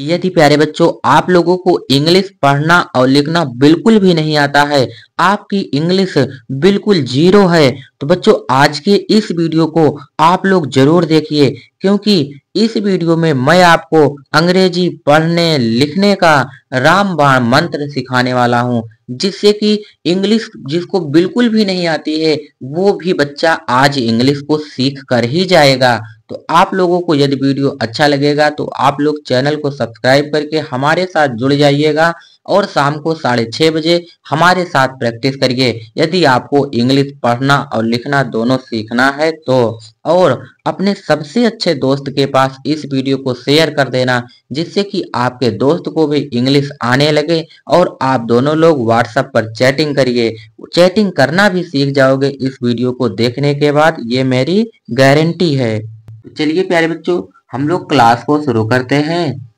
यदि प्यारे बच्चों आप लोगों को इंग्लिश पढ़ना और लिखना बिल्कुल भी नहीं आता है, आपकी इंग्लिश बिल्कुल जीरो है, तो बच्चों आज के इस वीडियो को आप लोग जरूर देखिए, क्योंकि इस वीडियो में मैं आपको अंग्रेजी पढ़ने लिखने का रामबाण मंत्र सिखाने वाला हूँ, जिससे कि इंग्लिश जिसको बिल्कुल भी नहीं आती है वो भी बच्चा आज इंग्लिश को सीख कर ही जाएगा। तो आप लोगों को यदि वीडियो अच्छा लगेगा तो आप लोग चैनल को सब्सक्राइब करके हमारे साथ जुड़ जाइएगा और शाम को 6:30 बजे हमारे साथ प्रैक्टिस करिए यदि आपको इंग्लिश पढ़ना और लिखना दोनों सीखना है तो। और अपने सबसे अच्छे दोस्त के पास इस वीडियो को शेयर कर देना, जिससे कि आपके दोस्त को भी इंग्लिश आने लगे और आप दोनों लोग व्हाट्सएप पर चैटिंग करिए। चैटिंग करना भी सीख जाओगे इस वीडियो को देखने के बाद, ये मेरी गारंटी है। तो चलिए प्यारे बच्चों हम लोग क्लास को शुरू करते हैं।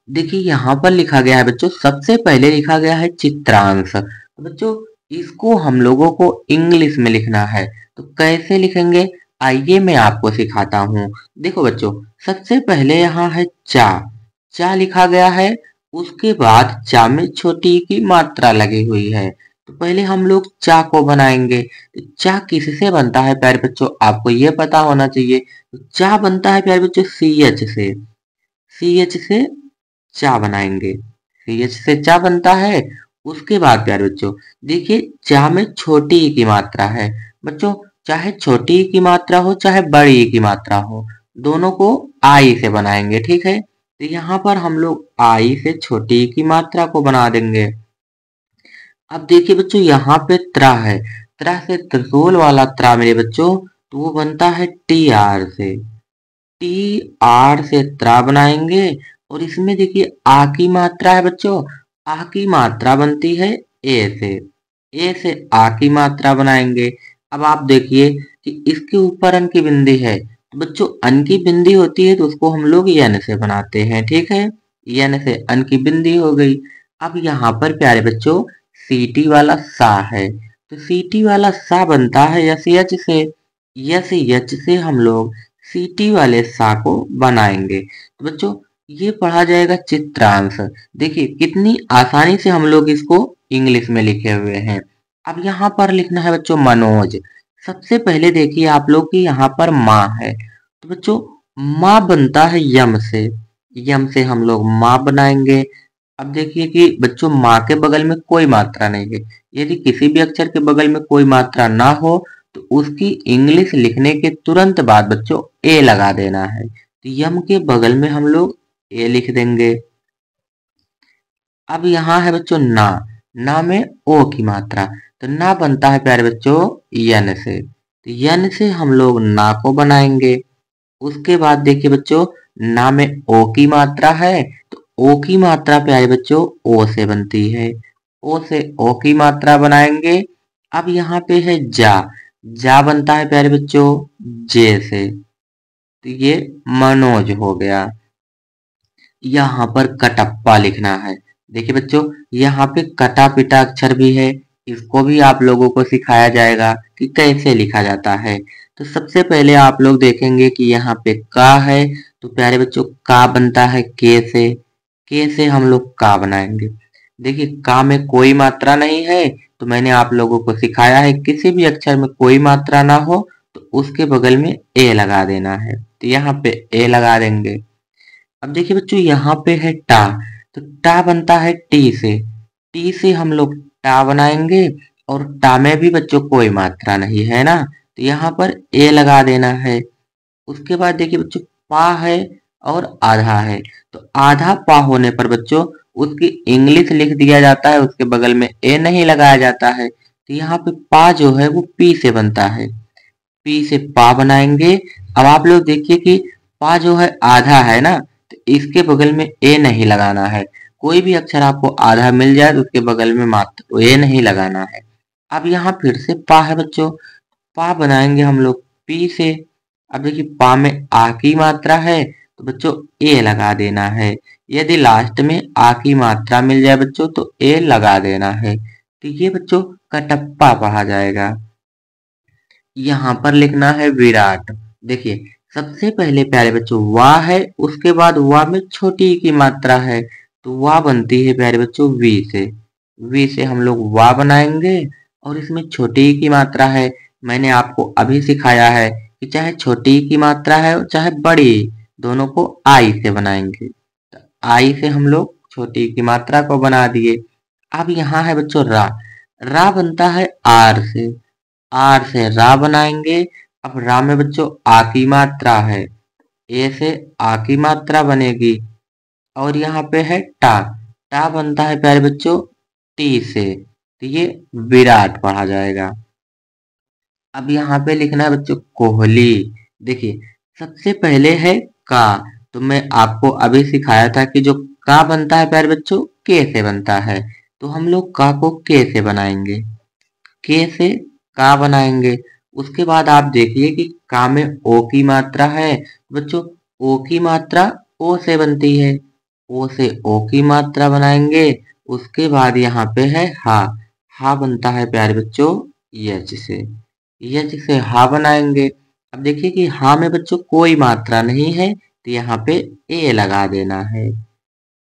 देखिए यहाँ पर लिखा गया है बच्चों, सबसे पहले लिखा गया है चित्रांश। तो बच्चों इसको हम लोगों को इंग्लिश में लिखना है, तो कैसे लिखेंगे आइए मैं आपको सिखाता हूँ। देखो बच्चों सबसे पहले यहाँ है चा, चा लिखा गया है, उसके बाद चा में छोटी की मात्रा लगी हुई है। तो पहले हम लोग चा को बनाएंगे। तो चा किससे बनता है प्यारे बच्चों, आपको ये पता होना चाहिए। तो चा बनता है प्यारे बच्चों सी एच से, सी एच से चा बनाएंगे, सी एच से चा बनता है। उसके बाद प्यारे बच्चों देखिए चा में छोटी ई की मात्रा है। बच्चों चाहे छोटी ई की मात्रा हो चाहे बड़ी ई की मात्रा हो, दोनों को आई से बनाएंगे, ठीक है। तो यहाँ पर हम लोग आई से छोटी ई की मात्रा को बना देंगे। अब देखिए बच्चों यहाँ पे त्रा है, त्रा से त्रिशूल वाला त्रा मेरे बच्चों, तो वो बनता है टी आर से, टी आर से त्रा बनाएंगे। और इसमें देखिए आ की मात्रा है बच्चों, आ की मात्रा बनती है ए से, ए से आ की मात्रा बनाएंगे। अब आप देखिए कि इसके ऊपर अन की बिंदी है, तो बच्चों अन की बिंदी होती है तो उसको हम लोग यन से बनाते हैं, ठीक है। यन से अन की बिंदी हो गई। अब यहाँ पर प्यारे बच्चों सीटी वाला सा है, तो सीटी वाला सा बनता है यस यच से, यस यच से हम लोग सीटी वाले सा को बनाएंगे। तो बच्चों ये पढ़ा जाएगा चित्रांश। देखिए कितनी आसानी से हम लोग इसको इंग्लिश में लिखे हुए हैं। अब यहाँ पर लिखना है बच्चों मनोज। सबसे पहले देखिए आप लोग की यहाँ पर माँ है, तो बच्चों माँ बनता है यम से, यम से हम लोग माँ बनाएंगे। अब देखिए कि बच्चों माँ के बगल में कोई मात्रा नहीं है, यदि किसी भी अक्षर के बगल में कोई मात्रा ना हो तो उसकी इंग्लिश लिखने के तुरंत बाद बच्चों ए लगा देना है। तो यम के बगल में हम लोग ए लिख देंगे। अब यहाँ है बच्चों ना, ना में ओ की मात्रा, तो ना बनता है प्यारे बच्चों यन से, तो यन से हम लोग ना को बनाएंगे। उसके बाद देखिए बच्चों ना में ओ की मात्रा है, तो ओ की मात्रा प्यारे बच्चों ओ से बनती है, ओ से ओ की मात्रा बनाएंगे। अब यहाँ पे है जा, जा बनता है प्यारे बच्चों जे से, तो ये मनोज हो गया। यहाँ पर कटप्पा लिखना है। देखिए बच्चों यहाँ पे कटा पिटा अक्षर भी है, इसको भी आप लोगों को सिखाया जाएगा कि कैसे लिखा जाता है। तो सबसे पहले आप लोग देखेंगे कि यहाँ पे का है, तो प्यारे बच्चों का बनता है के से हम लोग का बनाएंगे। देखिए का में कोई मात्रा नहीं है, तो मैंने आप लोगों को सिखाया है किसी भी अक्षर में कोई मात्रा ना हो तो उसके बगल में ए लगा देना है, तो यहाँ पे ए लगा देंगे। अब देखिए बच्चों यहाँ पे है टा, तो टा बनता है टी से हम लोग टा बनाएंगे। और टा में भी बच्चों कोई मात्रा नहीं है ना, तो यहाँ पर ए लगा देना है। उसके बाद देखिए बच्चों पा है और आधा है, तो आधा पा होने पर बच्चों उसकी इंग्लिश लिख दिया जाता है, उसके बगल में ए नहीं लगाया जाता है। तो यहाँ पे पा जो है वो पी से बनता है, पी से पा बनाएंगे। अब आप लोग देखिए कि पा जो है आधा है ना, तो इसके बगल में ए नहीं लगाना है। कोई भी अक्षर आपको आधा मिल जाए तो उसके बगल में मात्र ए नहीं लगाना है। अब यहाँ फिर से पा है बच्चों, पा बनाएंगे हम लोग पी से। अब देखिए पा में आ की मात्रा है, तो बच्चों ए लगा देना है। यदि लास्ट में आ की मात्रा मिल जाए बच्चों तो ए लगा देना है, तो ये बच्चों कटप्पा पढ़ा जाएगा। यहाँ पर लिखना है विराट। देखिए सबसे पहले प्यारे बच्चों वा है, उसके बाद वा में छोटी की मात्रा है, तो वा बनती है प्यारे बच्चों वी से। वी से हम लोग वा बनाएंगे और इसमें छोटी की मात्रा है। मैंने आपको अभी सिखाया है कि चाहे छोटी की मात्रा है और चाहे बड़ी, दोनों को आई से बनाएंगे। तो आई से हम लोग छोटी की मात्रा को बना दिए। अब यहाँ है बच्चों रा। रा बनता है आर से। आर से रा बनाएंगे। अब रा में बच्चों आ की मात्रा है, ए से आ की मात्रा बनेगी। और यहाँ पे है टा। टा बनता है प्यारे बच्चों टी से, तो ये विराट पढ़ा जाएगा। अब यहाँ पे लिखना है बच्चों कोहली। देखिए सबसे पहले है का, तो मैं आपको अभी सिखाया था कि जो का बनता है प्यारे बच्चों के से बनता है, तो हम लोग का को के से बनाएंगे। के से का बनाएंगे। उसके बाद आप देखिए कि का में ओ की मात्रा है, बच्चों ओ की मात्रा ओ से बनती है। ओ से ओ की मात्रा बनाएंगे। उसके बाद यहाँ पे है हा। हा बनता है प्यारे बच्चों यच से। यच से हा बनाएंगे। अब देखिए कि हा में बच्चों कोई मात्रा नहीं है, तो यहाँ पे ए लगा देना है।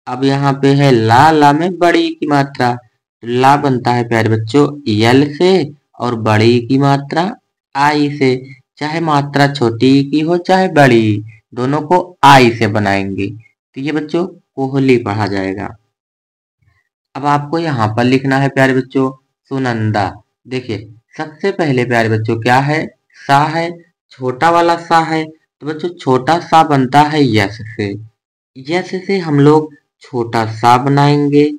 अब यहाँ पे है ला। ला में बड़ी की मात्रा, ला बनता है प्यारे बच्चों यल से और बड़ी की मात्रा आई से। चाहे मात्रा छोटी की हो चाहे बड़ी, दोनों को आई से बनाएंगे, तो ये बच्चों कोहली पढ़ा जाएगा। अब आपको यहाँ पर लिखना है प्यारे बच्चों सुनंदा। देखिए सबसे पहले प्यारे बच्चों क्या है, सा है, छोटा वाला सा है, तो बच्चों छोटा सा बनता है यस से। यस से हम लोग छोटा सा बनाएंगे।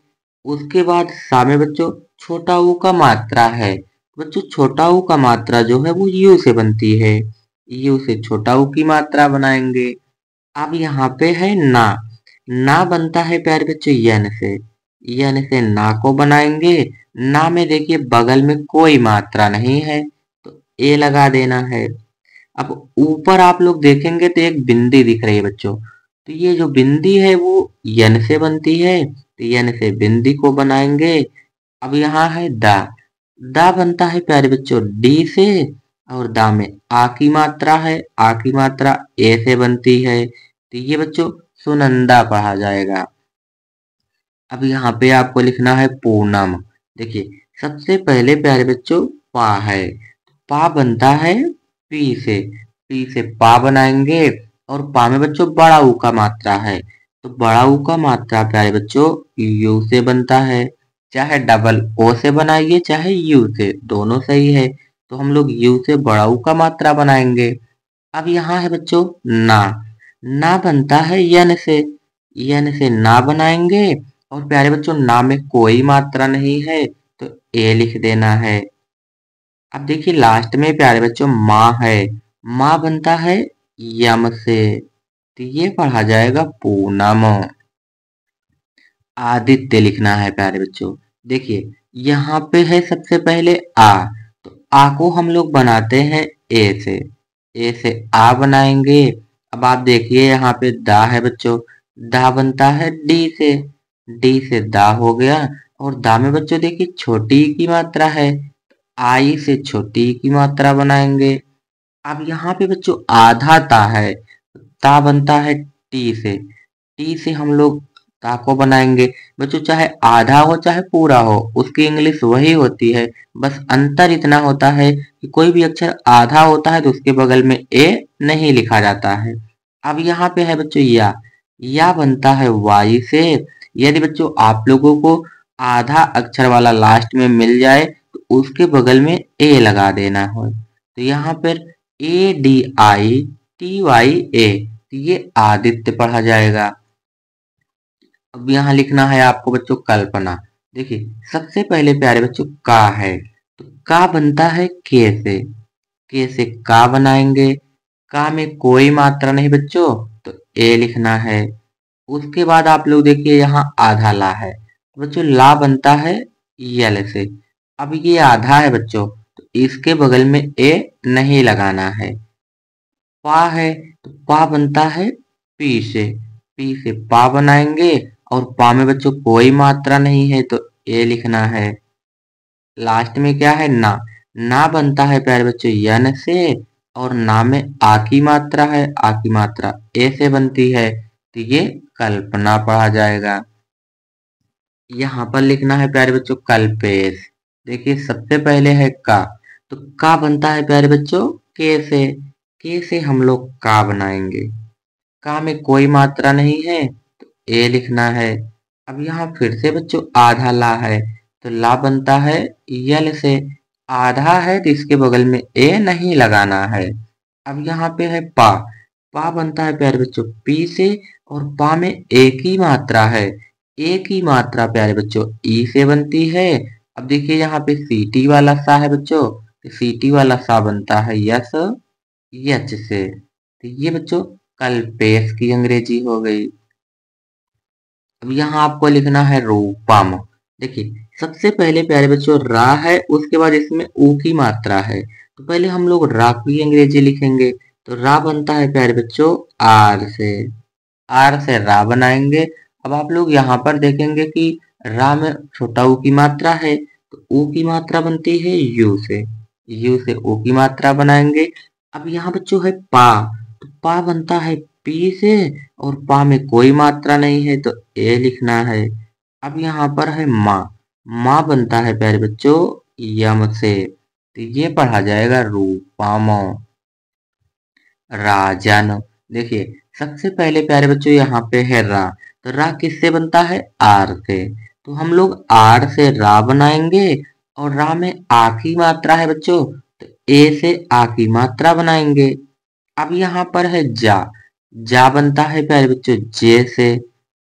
उसके बाद सा में बच्चों छोटा ऊ का मात्रा है, बच्चों छोटा ऊ का मात्रा जो है वो यू से बनती है। यू से छोटा ऊ की मात्रा बनाएंगे। अब यहाँ पे है ना। ना बनता है प्यारे बच्चों यन से। यन से ना को बनाएंगे। ना में देखिए बगल में कोई मात्रा नहीं है, तो ए लगा देना है। अब ऊपर आप लोग देखेंगे तो एक बिंदी दिख रही है बच्चों, तो ये जो बिंदी है वो यन से बनती है, तो यन से बिंदी को बनाएंगे। अब यहाँ है दा। दा बनता है प्यारे बच्चों डी से और दा में आ की मात्रा है। आ की मात्रा ए से बनती है, तो ये बच्चों सुनंदा पढ़ा जाएगा। अब यहाँ पे आपको लिखना है पूनम। देखिए सबसे पहले प्यारे बच्चों पा है। पा बनता है पी से। पी से पा बनाएंगे और पा में बच्चों बड़ा ऊ का मात्रा है, तो बड़ा ऊ का मात्रा प्यारे बच्चों यू से बनता है। चाहे डबल ओ से बनाइए चाहे यू से, दोनों सही है। तो हम लोग यू से बड़ा ऊ का मात्रा बनाएंगे। अब यहाँ है बच्चों ना। ना बनता है यन से। यन से ना बनाएंगे और प्यारे बच्चों ना में कोई मात्रा नहीं है, तो ए लिख देना है। अब देखिए लास्ट में प्यारे बच्चों माँ है। माँ बनता है यम से, तो ये पढ़ा जाएगा पूनम। आदित्य लिखना है प्यारे बच्चों। देखिए यहाँ पे है सबसे पहले आ, तो आ को हम लोग बनाते हैं ए से। ए से आ बनाएंगे। अब आप देखिए यहाँ पे दा है बच्चों। दा बनता है डी से। डी से दा हो गया। और दा में बच्चों देखिए छोटी की मात्रा है, आई से छोटी की मात्रा बनाएंगे। अब यहाँ पे बच्चों आधा ता है। ता बनता है टी से। टी से हम लोग ता को बनाएंगे। बच्चों चाहे आधा हो चाहे पूरा हो, उसकी इंग्लिश वही होती है। बस अंतर इतना होता है कि कोई भी अक्षर आधा होता है तो उसके बगल में ए नहीं लिखा जाता है। अब यहाँ पे है बच्चों या बनता है वाई से। यदि बच्चों आप लोगों को आधा अक्षर वाला लास्ट में मिल जाए तो उसके बगल में ए लगा देना हो, तो यहाँ पर ADITYA, तो ये आदित्य पढ़ा जाएगा। अब यहाँ लिखना है आपको बच्चों कल्पना। देखिए सबसे पहले प्यारे बच्चों का है, तो का बनता है के से। के से का बनाएंगे। का में कोई मात्रा नहीं बच्चों, तो ए लिखना है। उसके बाद आप लोग देखिए यहाँ आधा ला है, तो बच्चों ला बनता है यल से। अब ये आधा है बच्चों, तो इसके बगल में ए नहीं लगाना है। पा है, तो पा बनता है पी से। पी से पा बनाएंगे और पा में बच्चों कोई मात्रा नहीं है, तो ए लिखना है। लास्ट में क्या है ना। ना बनता है प्यारे बच्चों यन से। और ना में आ की मात्रा है, आ की मात्रा ए से बनती है, तो ये कल्पना पढ़ा जाएगा। यहाँ पर लिखना है प्यारे बच्चों कल्पेश। देखिए सबसे पहले है का, तो का बनता है प्यारे बच्चों के से हम लोग का बनाएंगे। का में कोई मात्रा नहीं है तो ए लिखना है। अब यहाँ फिर से बच्चों आधा ला है, तो ला बनता है यल से। आधा है तो इसके बगल में ए नहीं लगाना है। अब यहाँ पे है पा, पा बनता है प्यारे बच्चों पी से, और पा में एक ही मात्रा है, एक ही मात्रा प्यारे बच्चों ई से बनती है। अब देखिए यहाँ पे सीटी वाला सा है बच्चों, तो सीटी वाला सा बनता है यस यच से। तो ये बच्चों कल्पेश की अंग्रेजी हो गई। अब यहाँ आपको लिखना है रूपम। देखिए सबसे पहले प्यारे बच्चों रा है, उसके बाद इसमें ऊ की मात्रा है, तो पहले हम लोग रा की अंग्रेजी लिखेंगे। तो रा बनता है प्यारे बच्चों आर से, आर से रा बनाएंगे। अब आप लोग यहाँ पर देखेंगे कि रा में छोटा ऊ की मात्रा है, तो ऊ की मात्रा बनती है यू से, यू से ऊ की मात्रा बनाएंगे। अब यहाँ बच्चों है पा, तो पा बनता है पी से, और पा में कोई मात्रा नहीं है तो ए लिखना है। अब यहाँ पर है माँ, माँ बनता है प्यारे बच्चों यम से, तो ये पढ़ा जाएगा रूपम। राजन। देखिए सबसे पहले प्यारे बच्चों यहाँ पे है रा, तो रा किससे बनता है आर से, तो हम लोग आर से रा बनाएंगे। और रा में आ की मात्रा है बच्चों, तो ए से आ की मात्रा बनाएंगे। अब यहाँ पर है जा बनता है प्यारे बच्चों जे से।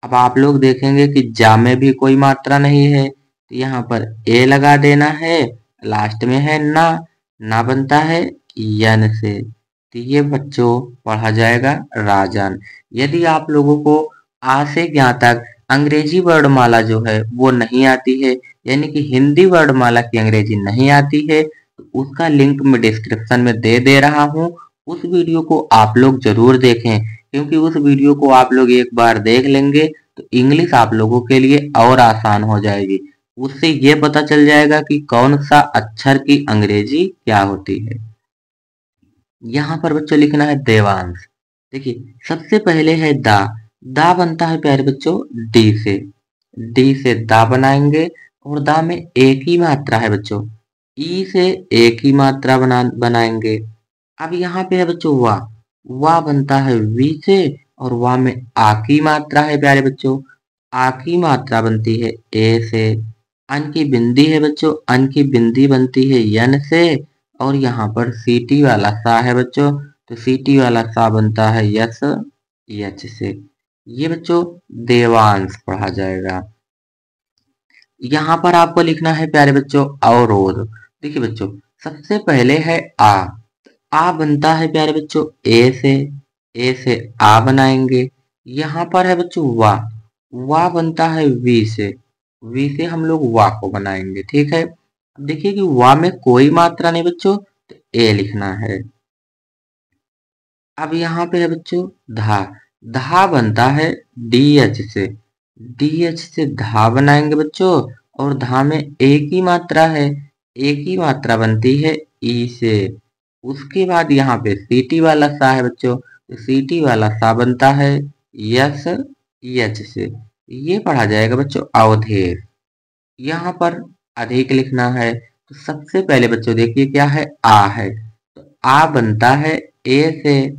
अब आप लोग देखेंगे कि जा में भी कोई मात्रा नहीं है, तो यहाँ पर ए लगा देना है। लास्ट में है ना बनता है यन से, तो ये बच्चों पढ़ा जाएगा राजन। यदि आप लोगों को आ से यहाँ तक अंग्रेजी वर्णमाला जो है वो नहीं आती है, यानी कि हिंदी वर्णमाला की अंग्रेजी नहीं आती है, तो उसका लिंक मैं डिस्क्रिप्शन में दे रहा हूँ। उस वीडियो को आप लोग जरूर देखें, क्योंकि उस वीडियो को आप लोग एक बार देख लेंगे तो इंग्लिश आप लोगों के लिए और आसान हो जाएगी। उससे ये पता चल जाएगा कि कौन सा अक्षर की अंग्रेजी क्या होती है। यहाँ पर बच्चों लिखना है देवांश। देखिए सबसे पहले है दा बनता है प्यारे बच्चों डी से दा बनाएंगे, और दा में एक ही मात्रा है बच्चों, ई से एक ही मात्रा बनाएंगे। अब यहाँ पे है बच्चों वाह बनता है वी से, और वाह में आ की मात्रा है प्यारे बच्चों, आ की मात्रा बनती है ए से। अन की बिंदी है बच्चों, अन की बिंदी बनती है यन से। और यहाँ पर सीटी वाला सा है बच्चों, तो सीटी वाला सा बनता है यस यच से। ये बच्चों देवांश पढ़ा जाएगा। यहाँ पर आपको लिखना है प्यारे बच्चों अवरोध। देखिए बच्चों सबसे पहले है आ बनता है प्यारे बच्चों ए से आ बनाएंगे। यहाँ पर है बच्चों वाह बनता है वी से हम लोग वाह को बनाएंगे। ठीक है, अब देखिए कि वाह में कोई मात्रा नहीं बच्चों, तो ए लिखना है। अब यहाँ पे है बच्चों धा बनता है डी एच से धा बनाएंगे बच्चों, और धा में एक ही मात्रा है, एक ही मात्रा बनती है ई से। उसके बाद यहाँ पे सीटी वाला सा है बच्चों, तो सीटी वाला सा बनता है यस यच से। ये पढ़ा जाएगा बच्चों अवधेश। यहाँ पर अधिक लिखना है, तो सबसे पहले बच्चों देखिए क्या है, तो आ बनता है ए से।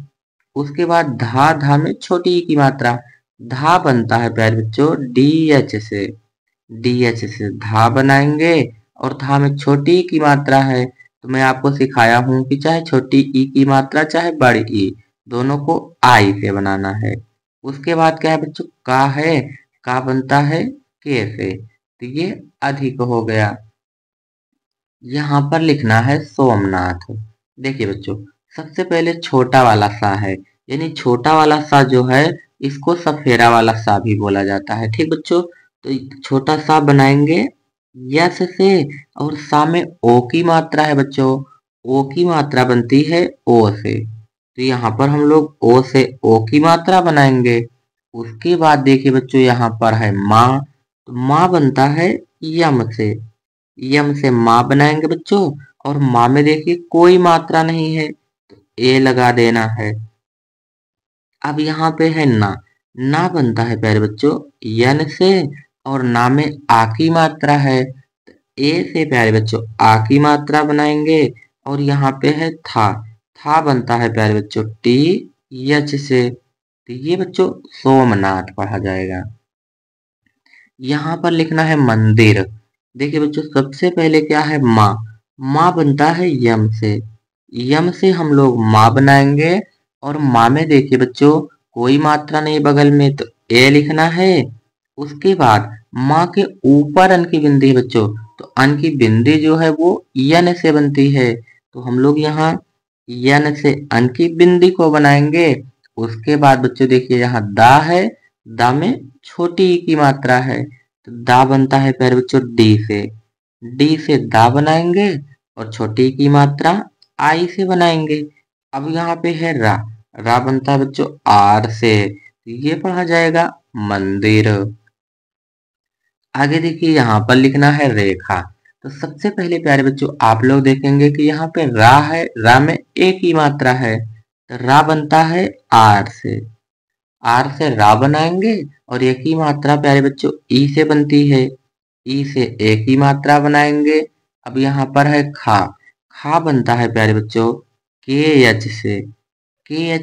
उसके बाद धा में छोटी ई की मात्रा, धा बनता है प्यारे बच्चों डी एच से धा बनाएंगे। और धा में छोटी ई की मात्रा है, तो मैं आपको सिखाया हूं कि चाहे छोटी ई की मात्रा चाहे बड़ी ई, दोनों को आई से बनाना है। उसके बाद क्या है बच्चों का बनता है के से, तो ये अधिक हो गया। यहाँ पर लिखना है सोमनाथ। देखिए बच्चों सबसे पहले छोटा वाला सा है, यानी छोटा वाला सा जो है इसको सफेरा वाला सा भी बोला जाता है। ठीक बच्चों, तो छोटा सा बनाएंगे यस से, और सा में ओ की मात्रा है बच्चों, ओ की मात्रा बनती है ओ से, तो यहाँ पर हम लोग ओ से ओ की मात्रा बनाएंगे। उसके बाद देखिए बच्चों यहाँ पर है माँ, तो माँ बनता है यम से माँ बनाएंगे बच्चों, और माँ में देखिए कोई मात्रा नहीं है, तो ए लगा देना है। अब यहाँ पे है ना, ना बनता है प्यारे बच्चों यन से, और ना में आ की मात्रा है, तो ए से प्यारे बच्चों आ की मात्रा बनाएंगे, और यहाँ पे है था बनता है प्यारे बच्चों टी यच से, तो ये बच्चों सोमनाथ पढ़ा जाएगा। यहाँ पर लिखना है मंदिर। देखिए बच्चों सबसे पहले क्या है, माँ, माँ बनता है यम से, यम से हम लोग माँ बनाएंगे, और माँ में देखिए बच्चों कोई मात्रा नहीं बगल में, तो ए लिखना है। उसके बाद माँ के ऊपर अन की बिंदी है बच्चों, तो अन की बिंदी जो है वो यन से बनती है, तो हम लोग यहाँ यन से अन की बिंदी को बनाएंगे। उसके बाद बच्चों देखिए यहाँ दा है, दा में छोटी ई की मात्रा है, तो दा बनता है प्यारे बच्चों डी से दा बनाएंगे, और छोटी की मात्रा आई से बनाएंगे। अब यहाँ पे है रा बनता है बच्चों आर से, तो ये पढ़ा जाएगा मंदिर। आगे देखिए यहाँ पर लिखना है रेखा। तो सबसे पहले प्यारे बच्चों आप लोग देखेंगे कि यहाँ पे रा है, रा में एक ही मात्रा है, तो रा बनता है आर से रा बनाएंगे, और एक ही मात्रा प्यारे बच्चों ई से बनती है, ई से एक ही मात्रा बनाएंगे। अब यहाँ पर है खा बनता है प्यारे बच्चों के एच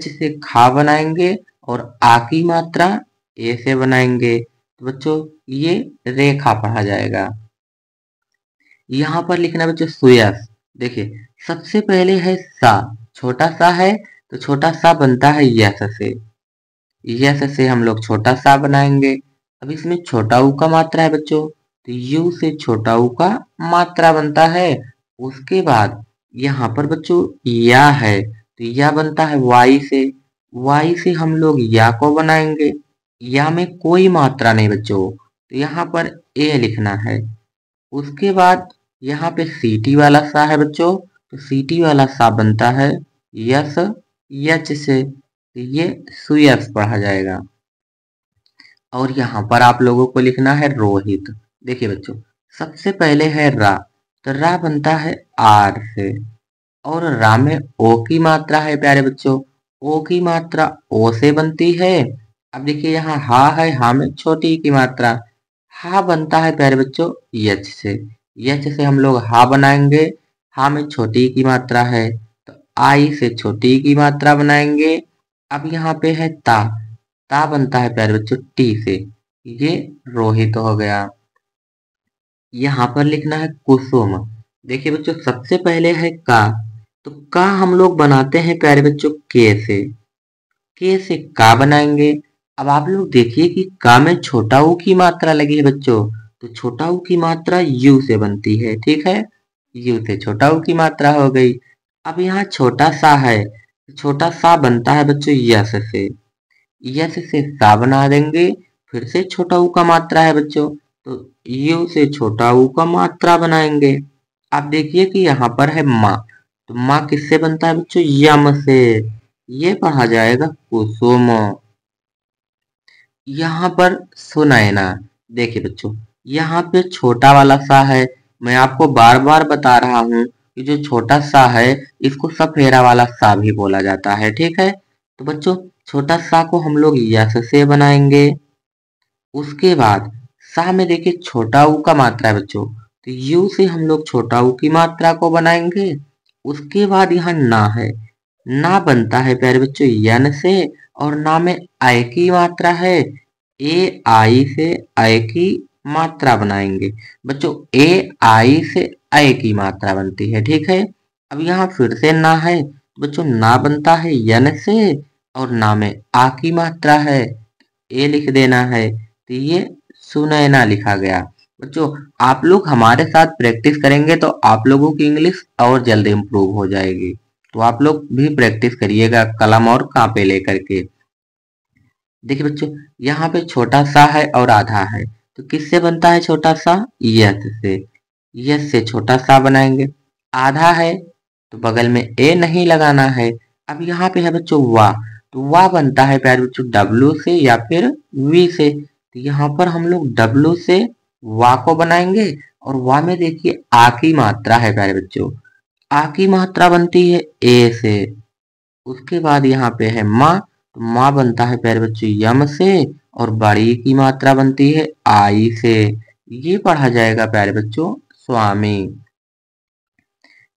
से खा बनाएंगे, और आ की मात्रा ए से बनाएंगे, तो बच्चों ये रेखा पढ़ा जाएगा। यहाँ पर लिखना बच्चों सुयस। देखिए सबसे पहले है सा, छोटा सा है, तो छोटा सा बनता है यस से हम लोग छोटा सा बनाएंगे। अब इसमें छोटा ऊ का मात्रा है बच्चों, तो यू से छोटा ऊ का मात्रा बनता है। उसके बाद यहाँ पर बच्चों या है, तो या बनता है वाई से हम लोग या को बनाएंगे, या में कोई मात्रा नहीं बच्चों, तो यहाँ पर ए लिखना है। उसके बाद यहाँ पे सीटी वाला सा है बच्चों, तो सीटी वाला सा बनता है यस यच से, तो ये सुयस पढ़ा जाएगा। और यहाँ पर आप लोगों को लिखना है रोहित। देखिए बच्चों सबसे पहले है रा, तो रा बनता है आर से, और रा में ओ की मात्रा है प्यारे बच्चों, ओ की मात्रा ओ से बनती है। अब देखिए यहाँ हा है, हा में छोटी की मात्रा, हा बनता है प्यारे बच्चों यच से हम लोग हा बनाएंगे, हा में छोटी की मात्रा है, तो आई से छोटी की मात्रा बनाएंगे। अब यहाँ पे है ता बनता है प्यारे बच्चों टी से, ये रोहित हो गया। यहाँ पर लिखना है कुसुम। देखिए बच्चों सबसे पहले है का, तो का हम लोग बनाते हैं प्यारे बच्चों के से का बनाएंगे। अब आप लोग देखिए कि का में छोटा ऊ की मात्रा लगी है बच्चों, तो छोटा ऊ की मात्रा यू से बनती है, ठीक है, यू से छोटा ऊ की मात्रा हो गई। अब यहाँ छोटा सा है, छोटा सा बनता है बच्चों यस से सा बना देंगे, फिर से छोटा ऊ का मात्रा है बच्चों, तो यू से छोटा ऊ का मात्रा बनाएंगे। आप देखिए कि यहाँ पर है माँ, तो माँ किससे बनता है बच्चों यम से, ये पढ़ा जाएगा कुसुम। यहाँ पर सुनैना। देखिए बच्चों यहाँ पे छोटा वाला सा है, मैं आपको बार बार बता रहा हूँ कि जो छोटा सा है इसको सफेरा वाला सा भी बोला जाता है, ठीक है। तो बच्चों छोटा सा को हम लोग यस से बनाएंगे। उसके बाद सा में देखिए छोटा ऊ का मात्रा है बच्चों, तो यू से हम लोग छोटा ऊ की मात्रा को बनाएंगे। उसके बाद यहाँ ना है, ना बनता है प्यारे बच्चों यन से, और ना में आय की मात्रा है, ए आई से आय की मात्रा बनाएंगे। बच्चों ए आई से आय की मात्रा बनती है, ठीक है। अब यहाँ फिर से ना है, बच्चों ना बनता है यन से, और ना में आ की मात्रा है, ए लिख देना है, तो ये सुनैना लिखा गया। बच्चों आप लोग हमारे साथ प्रैक्टिस करेंगे तो आप लोगों की इंग्लिश और जल्दी इम्प्रूव हो जाएगी, तो आप लोग भी प्रैक्टिस करिएगा कलम और कापे लेकर के। देखिए बच्चों यहाँ पे छोटा सा है और आधा है, तो किससे बनता है छोटा सा यस से छोटा सा बनाएंगे। आधा है तो बगल में ए नहीं लगाना है। अब यहाँ पे है बच्चों वाह, तो वाह बनता है प्यारे बच्चों डब्लू से या फिर वी से, तो यहाँ पर हम लोग डब्लू से वाह को बनाएंगे, और वाह में देखिए आ की मात्रा है प्यारे बच्चों, आ की मात्रा बनती है ए से, उसके बाद यहाँ पे है माँ, तो माँ बनता है प्यारे बच्चों यम से, और बड़ी की मात्रा बनती है आई से। ये पढ़ा जाएगा प्यारे बच्चों स्वामी।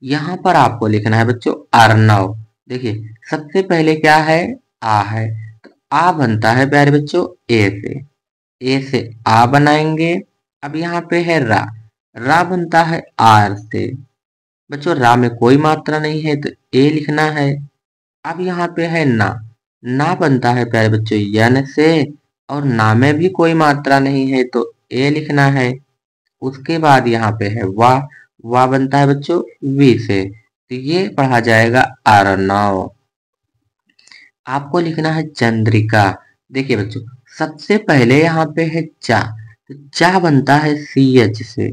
यहाँ पर आपको लिखना है बच्चों अर्णव। देखिए सबसे पहले क्या है, आ है, तो आ बनता है प्यारे बच्चों ए से, ए से आ बनाएंगे। अब यहाँ पे है रा, रा बनता है आर से। बच्चों रा में कोई मात्रा नहीं है तो ए लिखना है। अब यहाँ पे है ना, ना बनता है प्यारे बच्चों यन से, और ना में भी कोई मात्रा नहीं है तो ए लिखना है। उसके बाद यहाँ पे है वाह, वाह बनता है बच्चों वी से, तो ये पढ़ा जाएगा अर्णव। आपको लिखना है चंद्रिका। देखिए बच्चों सबसे पहले यहाँ पे है चा, तो चा बनता है सी एच से,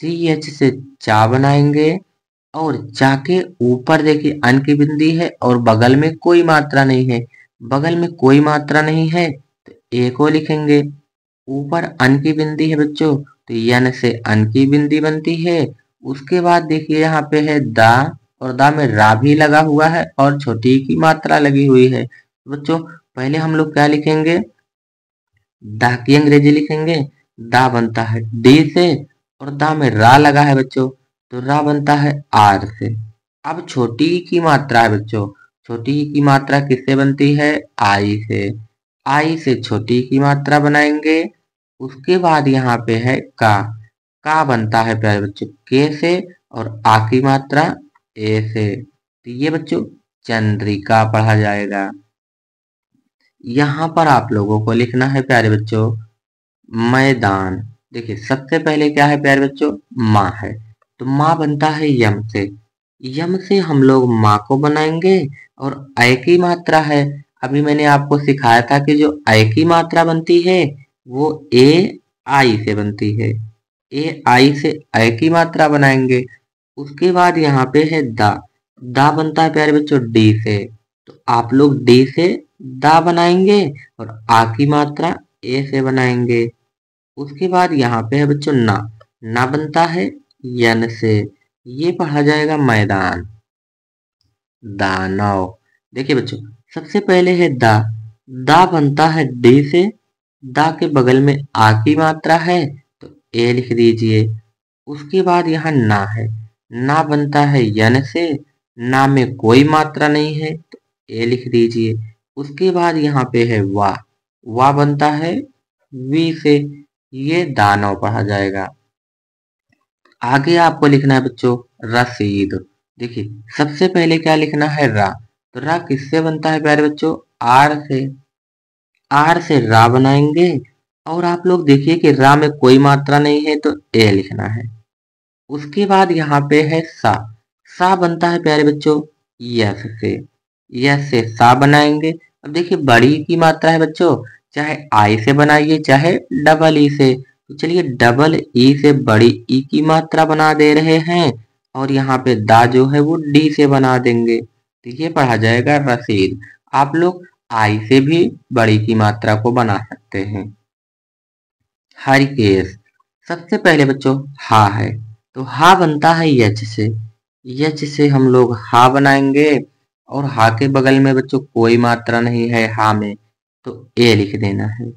सी एच से चा बनाएंगे। और चा के ऊपर देखिए अन की बिंदी है और बगल में कोई मात्रा नहीं है, बगल में कोई मात्रा नहीं है तो ए को लिखेंगे। ऊपर अन की बिंदी है बच्चों, तो यन से अन की बिंदी बनती है। उसके बाद देखिए यहाँ पे है दा, और दा में रा भी लगा हुआ है और छोटी की मात्रा लगी हुई है। बच्चों पहले हम लोग क्या लिखेंगे, दा की अंग्रेजी लिखेंगे। दा बनता है डी से, और दा में रा लगा है बच्चों, तो रा बनता है आर से। अब छोटी ई की मात्रा है बच्चों, छोटी ई की मात्रा किससे बनती है, आई से। आई से छोटी ई की मात्रा बनाएंगे। उसके बाद यहाँ पे है का बनता है प्यारे बच्चों के से, और आ की मात्रा ए से, तो ये बच्चों चंद्रिका पढ़ा जाएगा। यहाँ पर आप लोगों को लिखना है प्यारे बच्चों मैदान। देखिए सबसे पहले क्या है प्यारे बच्चों, माँ है, तो माँ बनता है यम से, यम से हम लोग माँ को बनाएंगे। और अय की मात्रा है, अभी मैंने आपको सिखाया था कि जो अय की मात्रा बनती है वो ए आई से बनती है, ए आई से अय की मात्रा बनाएंगे। उसके बाद यहाँ पे है दा, दा बनता है प्यारे बच्चों डी से, तो आप लोग डी से दा बनाएंगे, और आ की मात्रा ए से बनाएंगे। उसके बाद यहाँ पे है बच्चों ना, ना बनता है यन से, ये पढ़ा जाएगा मैदान। दानव। देखिए बच्चों सबसे पहले है दा बनता है डी से, दा के बगल में आ की मात्रा है तो ए लिख दीजिए। उसके बाद यहाँ ना है, ना बनता है यन से, ना में कोई मात्रा नहीं है तो ए लिख दीजिए। उसके बाद यहाँ पे है वाह, वाह बनता है वी से, ये दानव पढ़ा जाएगा। आगे आपको लिखना है बच्चों रसीद। देखिए सबसे पहले क्या लिखना है रा, तो रा किससे बनता है प्यारे बच्चों, आर से, आर से रा बनाएंगे। और आप लोग देखिए कि रा में कोई मात्रा नहीं है तो ए लिखना है। उसके बाद यहाँ पे है सा बनता है प्यारे बच्चों यस से, यस से सा बनाएंगे। अब देखिए बड़ी की मात्रा है बच्चों, चाहे आई से बनाइए चाहे डबल ई से, तो चलिए डबल ई से बड़ी ई की मात्रा बना दे रहे हैं, और यहाँ पे दा जो है वो डी से बना देंगे, तो ये पढ़ा जाएगा रसीद। आप लोग आई से भी बड़ी की मात्रा को बना सकते हैं। हरिकेश। सबसे पहले बच्चों हा है, तो हा बनता है यच से, यच से हम लोग हा बनाएंगे। और हा के बगल में बच्चों कोई मात्रा नहीं है हा में, तो ए लिख देना है।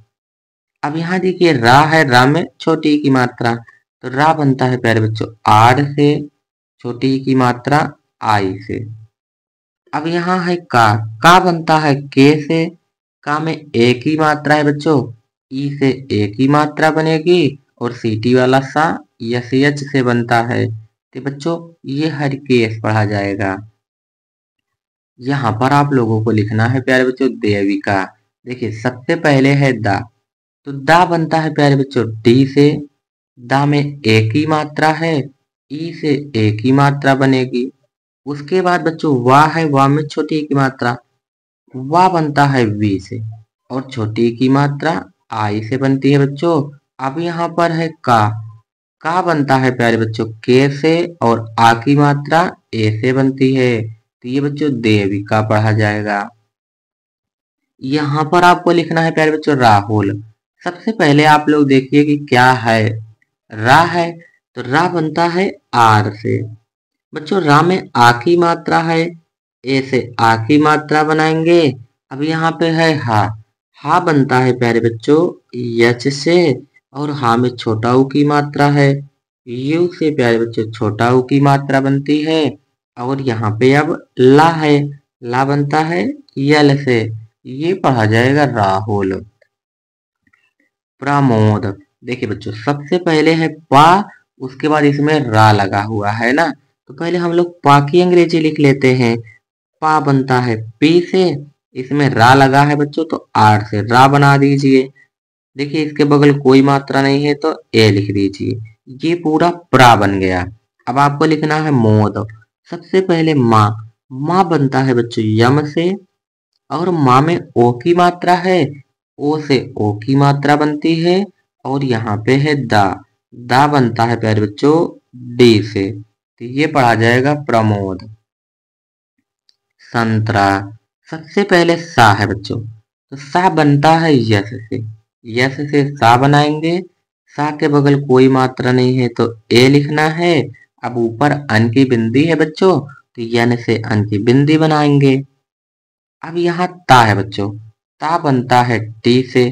अब यहाँ देखिए रा है, रा में छोटी की मात्रा, तो रा बनता है प्यारे बच्चों आर से, छोटी की मात्रा आई से। अब यहाँ है का बनता है के से, का में ए की मात्रा है बच्चों, ई से ए की मात्रा बनेगी। और सीटी वाला सा यस एच से बनता है, तो बच्चों ये हरिकेश पढ़ा जाएगा। यहाँ पर आप लोगों को लिखना है प्यारे बच्चों देविका। देखिए सबसे पहले है दा, तो दा बनता है प्यारे बच्चों डी से, दा में ए की मात्रा है, ई से ए की मात्रा बनेगी। उसके बाद बच्चों वाह है, वाह में छोटी की मात्रा, वाह बनता है वी से, और छोटी की मात्रा आई से बनती है बच्चों। अब यहाँ पर है का बनता है प्यारे बच्चों के से, और आ की मात्रा ए से बनती है, तो ये बच्चों देविका पढ़ा जाएगा। यहाँ पर आपको लिखना है प्यारे बच्चों राहुल। सबसे पहले आप लोग देखिए कि क्या है, रा है, तो रा बनता है आर से। बच्चों रा में आ की मात्रा है, ए से आ की मात्रा बनाएंगे। अब यहाँ पे है हा, हा बनता है प्यारे बच्चों यच से, और हा में छोटा ऊ की मात्रा है। यू से प्यारे बच्चों छोटा ऊ की मात्रा बनती है। और यहाँ पे अब ला है, ला बनता है यल से। ये पढ़ा जाएगा राहुल। प्रमोद, देखिए बच्चों सबसे पहले है पा, उसके बाद इसमें रा लगा हुआ है ना, तो पहले हम लोग पा की अंग्रेजी लिख लेते हैं। पा बनता है पी से, इसमें रा लगा है बच्चों तो आर से रा बना दीजिए। देखिए इसके बगल कोई मात्रा नहीं है तो ए लिख दीजिए। ये पूरा प्रा बन गया। अब आपको लिखना है मोद। सबसे पहले माँ, माँ बनता है बच्चों यम से, और माँ में ओ की मात्रा है, ओ से ओ की मात्रा बनती है। और यहाँ पे है दा, दा बनता है प्यारे बच्चों डी से, तो ये पढ़ा जाएगा प्रमोद। संतरा, सबसे पहले सा है बच्चों, तो सा बनता है यस से, यस से सा बनाएंगे। सा के बगल कोई मात्रा नहीं है तो ए लिखना है। अब ऊपर अन की बिंदी है बच्चों, तो यन से अन की बिंदी बनाएंगे। अब यहाँ ता है बच्चों, ता बनता है टी से,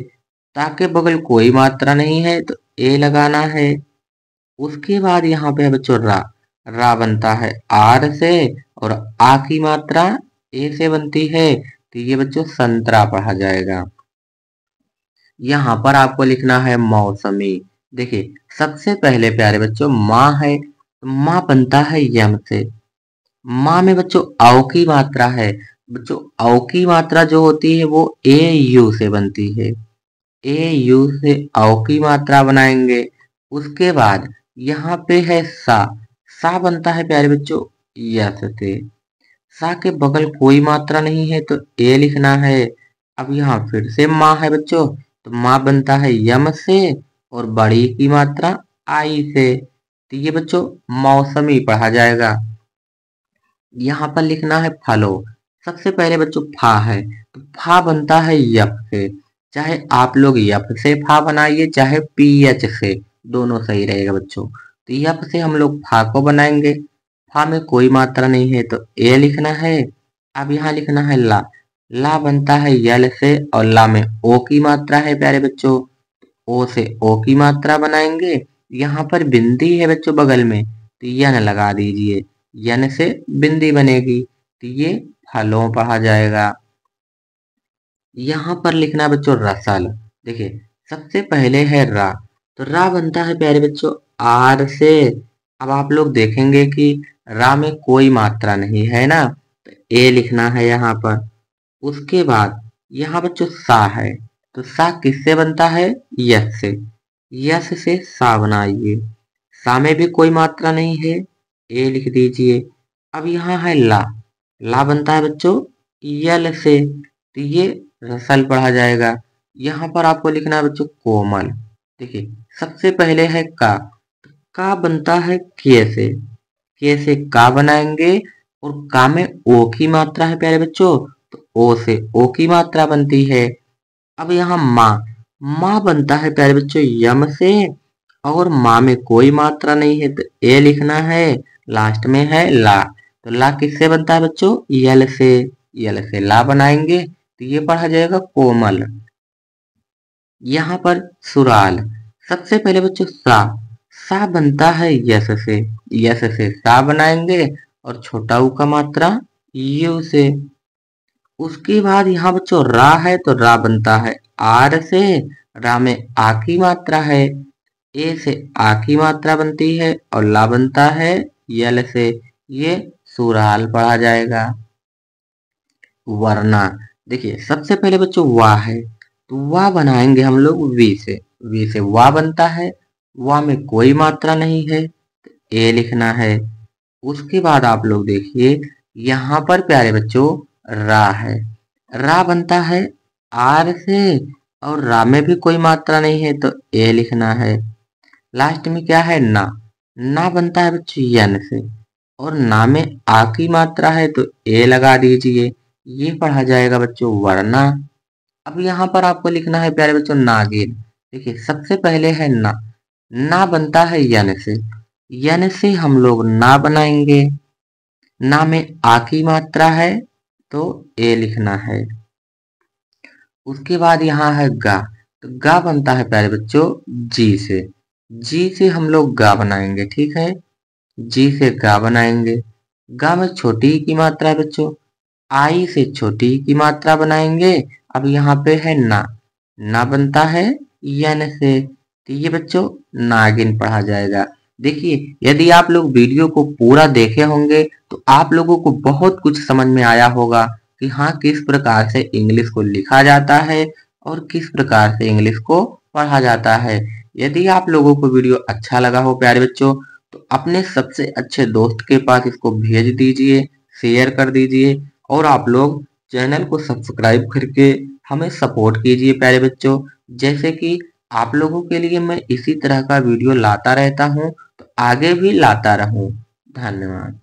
ता के बगल कोई मात्रा नहीं है तो ए लगाना है। उसके बाद यहाँ पे है बच्चों रा, रा बनता है आर से, और आ की मात्रा ए से बनती है, तो ये बच्चों संतरा पढ़ा जाएगा। यहाँ पर आपको लिखना है मौसमी। देखिए सबसे पहले प्यारे बच्चों माँ है, तो माँ बनता है यम से, माँ में बच्चों औ की मात्रा है। बच्चों औ की मात्रा जो होती है वो ए यू से बनती है, ए यू से औ की मात्रा बनाएंगे। उसके बाद यहाँ पे है सा, सा बनता है प्यारे बच्चों यस से, सा के बगल कोई मात्रा नहीं है तो ए लिखना है। अब यहाँ फिर से माँ है बच्चों, तो माँ बनता है यम से, और बड़ी की मात्रा आई से, तो ये बच्चों मौसमी पढ़ा जाएगा। यहाँ पर लिखना है फलो। सबसे पहले बच्चों फा है, तो फा बनता है यफ से, चाहे आप लोग यफ से फा बनाइए चाहे पी एच से, दोनों सही रहेगा बच्चों। तो यफ से हम लोग फा को बनाएंगे। फा में कोई मात्रा नहीं है तो ए लिखना है। अब यहाँ लिखना है ला, ला बनता है यल से, और ला में ओ की मात्रा है प्यारे बच्चों, ओ से ओ की मात्रा बनाएंगे। यहाँ पर बिंदी है बच्चों बगल में, तो यन लगा दीजिए, यन से बिंदी बनेगी, तो ये फलों पढ़ा जाएगा। यहाँ पर लिखना है बच्चों रसल। देखिए सबसे पहले है रा, तो रा बनता है प्यारे बच्चों आर से। अब आप लोग देखेंगे कि रा में कोई मात्रा नहीं है ना, तो ए लिखना है यहाँ पर। उसके बाद यहाँ बच्चों सा है, तो सा किससे बनता है यस से, यस से सा बनाइए। सा में भी कोई मात्रा नहीं है, ए लिख दीजिए। अब यहाँ है ला, ला बनता है बच्चों यल से, तो ये रसल पढ़ा जाएगा। यहाँ पर आपको लिखना है बच्चों कोमल। देखिए सबसे पहले है का बनता है के से का बनाएंगे, और का में ओ की मात्रा है प्यारे बच्चों, तो ओ से ओ की मात्रा बनती है। अब यहाँ माँ, माँ बनता है प्यारे बच्चों यम से, और माँ में कोई मात्रा नहीं है तो ए लिखना है। लास्ट में है ला, तो ला किससे बनता है बच्चों यल से, यल से ला बनाएंगे, तो ये पढ़ा जाएगा कोमल। यहाँ पर सुराल। सबसे पहले बच्चों सा बनता है यस से, यस से सा बनाएंगे, और छोटा ऊ का मात्रा यू से। उसके बाद यहाँ बच्चों रा है, तो रा बनता है आर से, रा में आ की मात्रा है, ए से आ की मात्रा बनती है, और ला बनता है यल से, ये सुराल पढ़ा जाएगा। वरना, देखिए सबसे पहले बच्चों वाह है, तो वाह बनाएंगे हम लोग वी से, वी से वाह बनता है, वाह में कोई मात्रा नहीं है तो ए लिखना है। उसके बाद आप लोग देखिए यहाँ पर प्यारे बच्चों रा है, रा बनता है आर से, और रा में भी कोई मात्रा नहीं है तो ए लिखना है। लास्ट में क्या है ना, ना बनता है बच्चों यन से, और ना में आ की मात्रा है तो ए लगा दीजिए, ये पढ़ा जाएगा बच्चों वरना। अब यहाँ पर आपको लिखना है प्यारे बच्चों नागिन। देखिए सबसे पहले है ना बनता है यन से, यन से हम लोग ना बनाएंगे। ना में आ की मात्रा है तो ए लिखना है। उसके बाद यहाँ है गा, तो गा बनता है प्यारे बच्चों जी से। जी से हम लोग गा बनाएंगे, ठीक है। जी से गा बनाएंगे। गा में छोटी ई की मात्रा है बच्चों, आई से छोटी ई की मात्रा बनाएंगे। अब यहाँ पे है ना, ना बनता है यन से, तो ये बच्चों नागिन पढ़ा जाएगा। देखिए, यदि आप लोग वीडियो को पूरा देखे होंगे तो आप लोगों को बहुत कुछ समझ में आया होगा कि हाँ, किस प्रकार से इंग्लिश को लिखा जाता है और किस प्रकार से इंग्लिश को पढ़ा जाता है। यदि आप लोगों को वीडियो अच्छा लगा हो प्यारे बच्चों, तो अपने सबसे अच्छे दोस्त के पास इसको भेज दीजिए, शेयर कर दीजिए और आप लोग चैनल को सब्सक्राइब करके हमें सपोर्ट कीजिए प्यारे बच्चों। जैसे कि आप लोगों के लिए मैं इसी तरह का वीडियो लाता रहता हूँ, तो आगे भी लाता रहूँ। धन्यवाद।